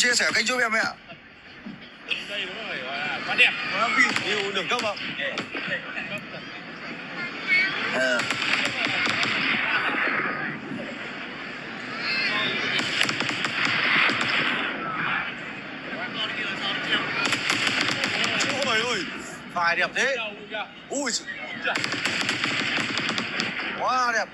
chia sẻ kênh giúp em ạ. Đây nó phải gọi là quá đẹp. Nó view đường cấp không? Ôi ôi, vài đẹp thế. Ui, quá đẹp.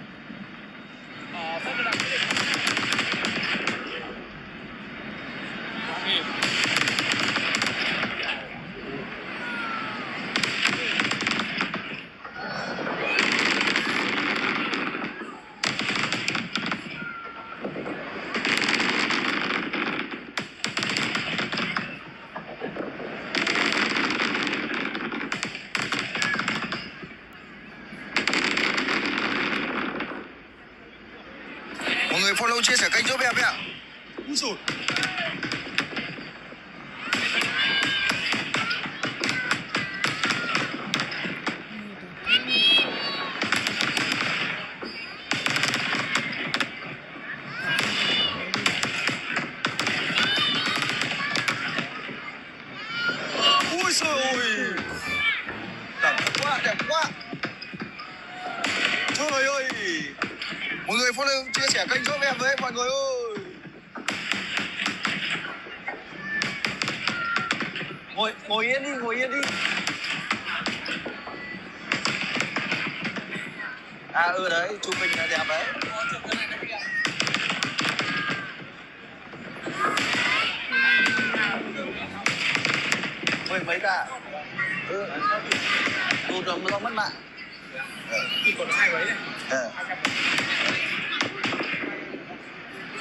Mọi người follow chia sẻ kênh giúp em ạ. Úi dồi. Ui dồi ôi. Đẹp quá. Trời ơi. Mọi người follow chia sẻ kênh giúp em với mọi người ơi. Ngồi yên đi, ngồi yên đi. À đấy, chụp mình là đẹp đấy. Mười mấy tạ. Tụt rồi nó mất mạng. Thì còn 2 mấy này.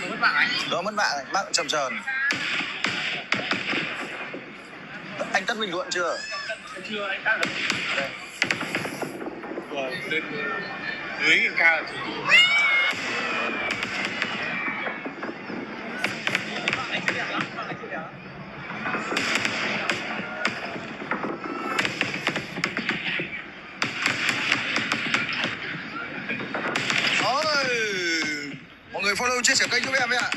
Nó mất mạng anh. Đó mất mạng này, mạng chậm chờn. Anh tắt bình luận chưa? Chưa anh tắt được. Rồi lên dưới cái ca là chỉ Rồi. Mọi người follow chia sẻ kênh giúp em ạ.